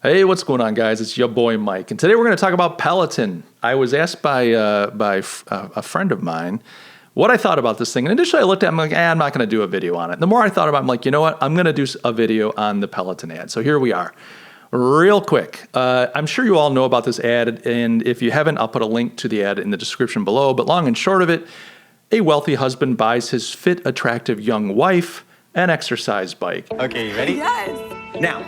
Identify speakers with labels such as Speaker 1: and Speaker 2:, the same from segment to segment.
Speaker 1: Hey, what's going on, guys? It's your boy Mike, and today we're going to talk about Peloton. I was asked by a friend of mine what I thought about this thing, and initially I looked at it, I'm like, I'm not going to do a video on it. And the more I thought about it, I'm like, you know what? I'm going to do a video on the Peloton ad. So here we are. Real quick, I'm sure you all know about this ad, and if you haven't, I'll put a link to the ad in the description below. But long and short of it, a wealthy husband buys his fit, attractive young wife an exercise bike.
Speaker 2: Okay, you ready?
Speaker 3: Yes.
Speaker 2: Now.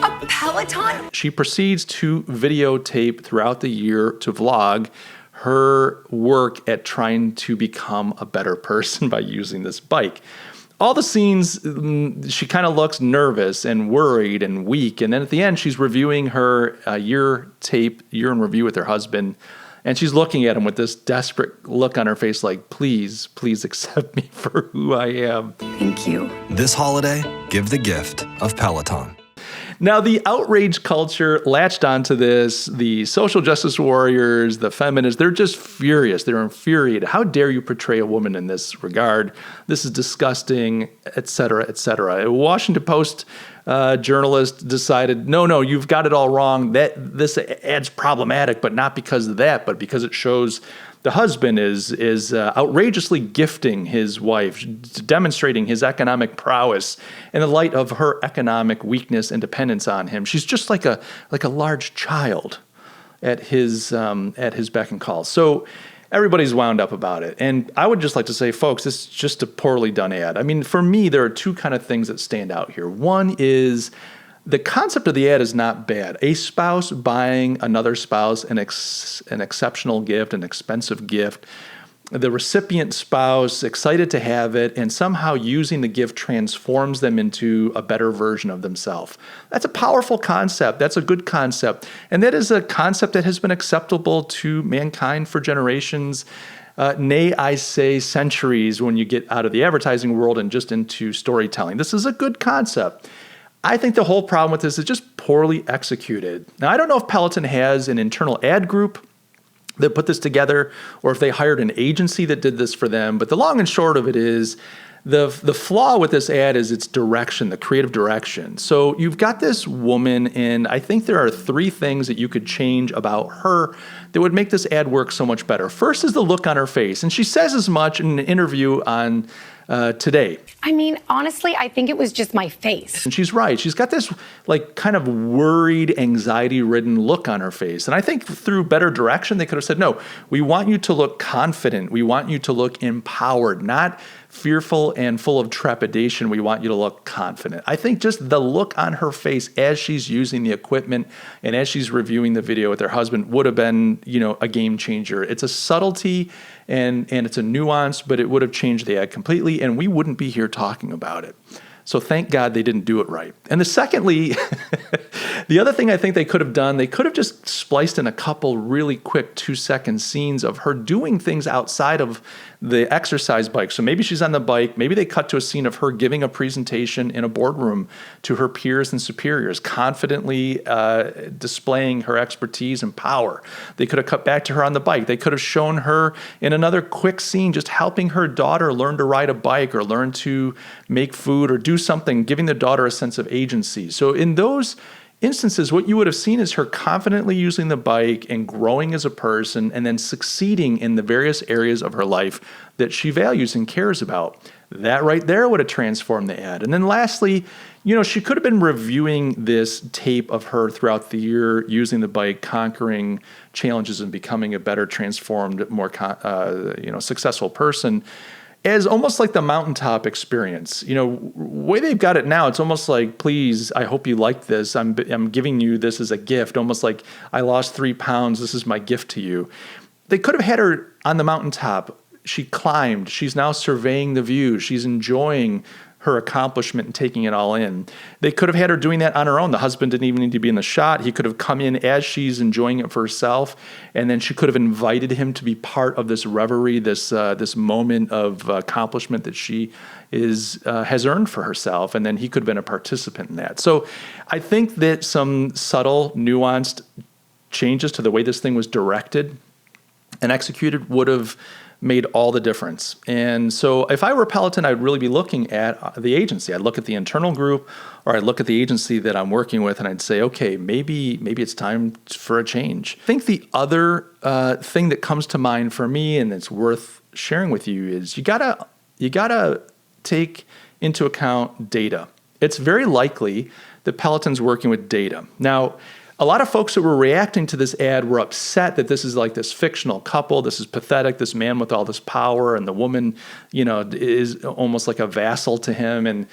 Speaker 3: A Peloton?
Speaker 1: She proceeds to videotape throughout the year to vlog her work at trying to become a better person by using this bike. All the scenes, she kind of looks nervous and worried and weak. And then at the end, she's reviewing her year in review with her husband. And she's looking at him with this desperate look on her face like, please, please accept me for who I am.
Speaker 3: Thank you.
Speaker 4: This holiday, give the gift of Peloton.
Speaker 1: Now, the outrage culture latched onto this. The social justice warriors, the feminists, they're just furious. They're infuriated. How dare you portray a woman in this regard? This is disgusting, et cetera, et cetera. A Washington Post journalist decided, no, you've got it all wrong. That this ad's problematic, but not because of that, but because it shows the husband is outrageously gifting his wife, demonstrating his economic prowess in the light of her economic weakness and dependence on him. She's just like a large child at his beck and call. So everybody's wound up about it. And I would just like to say, folks, this is just a poorly done ad. I mean, for me, there are two kind of things that stand out here. One is the concept of the ad is not bad. A spouse buying another spouse an exceptional gift, an expensive gift, the recipient spouse excited to have it, and somehow using the gift transforms them into a better version of themselves. That's a powerful concept. That's a good concept. And that is a concept that has been acceptable to mankind for generations. Nay, I say centuries when you get out of the advertising world and just into storytelling. This is a good concept. I think the whole problem with this is just poorly executed. Now, I don't know if Peloton has an internal ad group that put this together or if they hired an agency that did this for them. But the long and short of it is the flaw with this ad is its direction, the creative direction. So you've got this woman, and I think there are three things that you could change about her that would make this ad work so much better. First is the look on her face. And she says as much in an interview on Today.
Speaker 5: I mean, honestly, I think it was just my face.
Speaker 1: And she's right. She's got this like kind of worried, anxiety-ridden look on her face. And I think through better direction, they could have said, no, we want you to look confident. We want you to look empowered, not fearful and full of trepidation. We want you to look confident. I think just the look on her face as she's using the equipment and as she's reviewing the video with her husband would have been, a game changer. It's a subtlety and it's a nuance, but it would have changed the ad completely, and we wouldn't be here talking about it. So thank God they didn't do it right. And secondly, the other thing I think they could have done, they could have just spliced in a couple really quick 2-second scenes of her doing things outside of the exercise bike. So maybe she's on the bike. Maybe they cut to a scene of her giving a presentation in a boardroom to her peers and superiors, confidently displaying her expertise and power. They could have cut back to her on the bike. They could have shown her in another quick scene just helping her daughter learn to ride a bike or learn to make food or do something, giving the daughter a sense of agency. So in those instances, what you would have seen is her confidently using the bike and growing as a person and then succeeding in the various areas of her life that she values and cares about. That right there would have transformed the ad. And then lastly, she could have been reviewing this tape of her throughout the year, using the bike, conquering challenges and becoming a better, transformed, more successful person, as almost like the mountaintop experience. Way they've got it now, it's almost like, please, I hope you like this. I'm giving you this as a gift, almost like I lost 3 pounds. This is my gift to you. They could have had her on the mountaintop. She climbed. She's now surveying the view. She's enjoying her accomplishment and taking it all in. They could have had her doing that on her own. The husband didn't even need to be in the shot. He could have come in as she's enjoying it for herself, and then she could have invited him to be part of this reverie, this moment of accomplishment that she has earned for herself, and then he could have been a participant in that. So I think that some subtle, nuanced changes to the way this thing was directed and executed would have made all the difference. And so if I were Peloton, I'd really be looking at the agency. I'd look at the internal group, or I'd look at the agency that I'm working with, and I'd say, okay, maybe it's time for a change. I think the other thing that comes to mind for me, and it's worth sharing with you, is you gotta take into account data. It's very likely that Peloton's working with data. Now, a lot of folks that were reacting to this ad were upset that this is like this fictional couple. This is pathetic. This man with all this power, and the woman, is almost like a vassal to him. And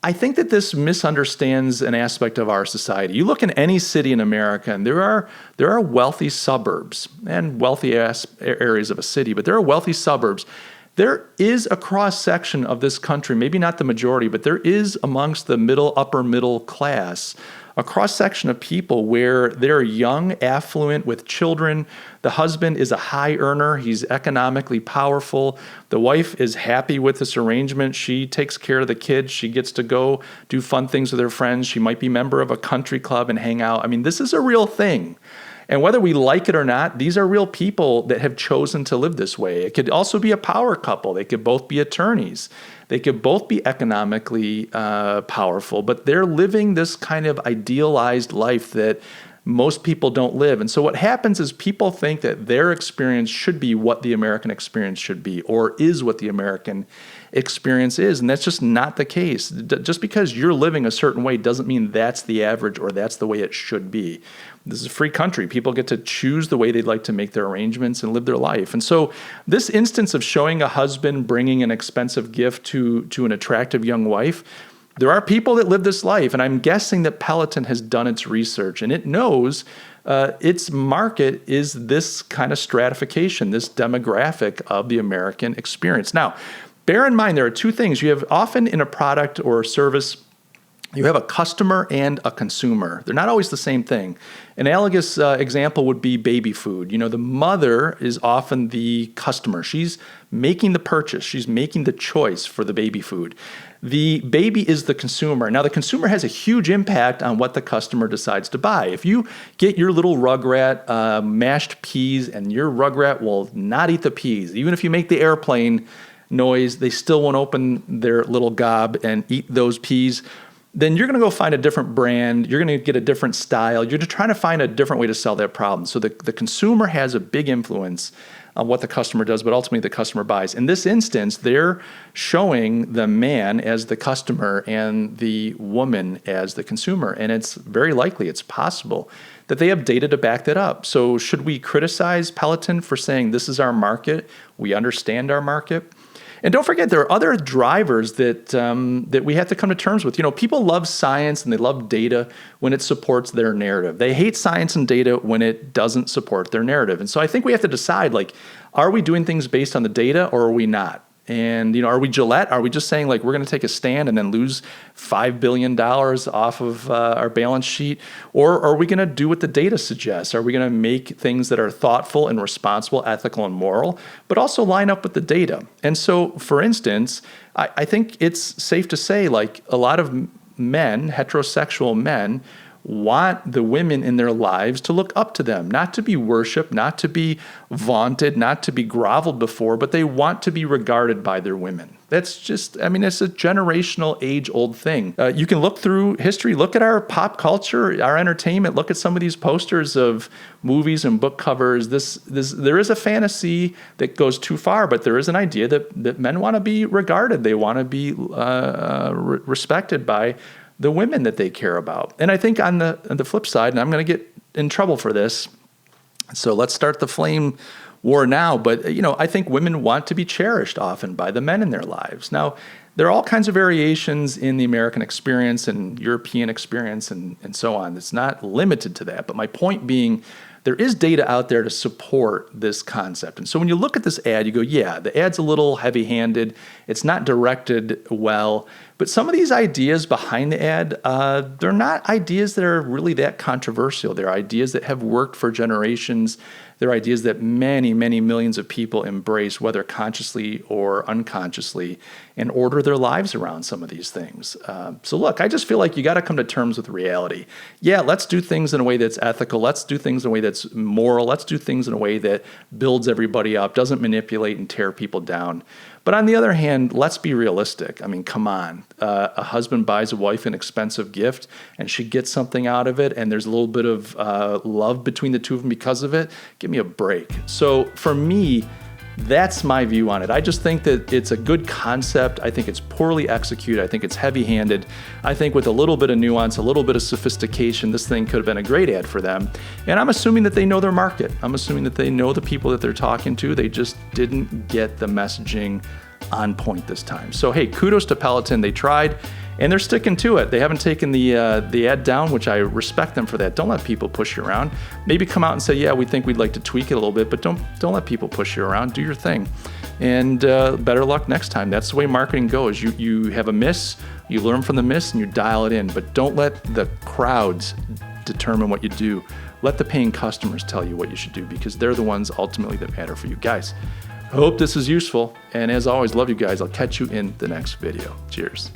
Speaker 1: I think that this misunderstands an aspect of our society. You look in any city in America, and there are wealthy suburbs and wealthy areas of a city, but there are wealthy suburbs. There is a cross-section of this country, maybe not the majority, but there is amongst the upper middle class, a cross-section of people where they're young, affluent, with children. The husband is a high earner. He's economically powerful. The wife is happy with this arrangement. She takes care of the kids. She gets to go do fun things with her friends. She might be a member of a country club and hang out. I mean, this is a real thing. And whether we like it or not, these are real people that have chosen to live this way. It could also be a power couple. They could both be attorneys. They could both be economically powerful, but they're living this kind of idealized life that most people don't live. And so what happens is people think that their experience should be what the American experience should be, or is what the American experience is. And that's just not the case. Just because you're living a certain way doesn't mean that's the average or that's the way it should be. This is a free country. People get to choose the way they'd like to make their arrangements and live their life. And so this instance of showing a husband bringing an expensive gift to an attractive young wife, there are people that live this life. And I'm guessing that Peloton has done its research, and it knows its market is this kind of stratification, this demographic of the American experience. Now, bear in mind, there are two things. You have often in a product or a service, you have a customer and a consumer. They're not always the same thing. An analogous example would be baby food. The mother is often the customer. She's making the purchase. She's making the choice for the baby food. The baby is the consumer. Now, the consumer has a huge impact on what the customer decides to buy. If you get your little rugrat mashed peas, and your rugrat will not eat the peas, even if you make the airplane noise, they still won't open their little gob and eat those peas, then you're going to go find a different brand. You're going to get a different style. You're trying to find a different way to sell that problem. So the consumer has a big influence on what the customer does, but ultimately the customer buys. In this instance, they're showing the man as the customer and the woman as the consumer. And it's very likely, it's possible, that they have data to back that up. So should we criticize Peloton for saying this is our market? We understand our market. And don't forget, there are other drivers that we have to come to terms with. People love science and they love data when it supports their narrative. They hate science and data when it doesn't support their narrative. And so I think we have to decide, are we doing things based on the data or are we not? And, are we Gillette? Are we just saying we're going to take a stand and then lose $5 billion off of our balance sheet? Or are we going to do what the data suggests? Are we going to make things that are thoughtful and responsible, ethical and moral, but also line up with the data? And so, for instance, I think it's safe to say a lot of men, heterosexual men, want the women in their lives to look up to them, not to be worshiped, not to be vaunted, not to be groveled before, but they want to be regarded by their women. That's just, it's a generational, age-old thing. You can look through history, look at our pop culture, our entertainment, look at some of these posters of movies and book covers. There is a fantasy that goes too far, but there is an idea that men want to be regarded. They want to be respected by the women that they care about. And I think on the flip side, and I'm going to get in trouble for this, so let's start the flame war now, but I think women want to be cherished often by the men in their lives. Now, there are all kinds of variations in the American experience and European experience and so on. It's not limited to that. But my point being, there is data out there to support this concept. And so when you look at this ad, you go, yeah, the ad's a little heavy-handed. It's not directed well. But some of these ideas behind the ad, they're not ideas that are really that controversial. They're ideas that have worked for generations. They're ideas that many, many millions of people embrace, whether consciously or unconsciously, and order their lives around some of these things. So look, I just feel like you got to come to terms with reality. Yeah, let's do things in a way that's ethical. Let's do things in a way that's moral. Let's do things in a way that builds everybody up, doesn't manipulate and tear people down. But on the other hand, let's be realistic. I mean, come on. A husband buys a wife an expensive gift and she gets something out of it, and there's a little bit of love between the two of them because of it. Give me a break. So for me, that's my view on it. I just think that it's a good concept. I think it's poorly executed. I think it's heavy-handed. I think with a little bit of nuance, a little bit of sophistication, this thing could have been a great ad for them. And I'm assuming that they know their market. I'm assuming that they know the people that they're talking to. They just didn't get the messaging on point this time. So hey, kudos to Peloton. They tried, and they're sticking to it. They haven't taken the ad down, which I respect them for that. Don't let people push you around. Maybe come out and say, yeah, we think we'd like to tweak it a little bit, but don't let people push you around. Do your thing. And better luck next time. That's the way marketing goes. You have a miss, you learn from the miss, and you dial it in. But don't let the crowds determine what you do. Let the paying customers tell you what you should do, because they're the ones ultimately that matter for you guys. I hope this is useful. And as always, love you guys. I'll catch you in the next video. Cheers.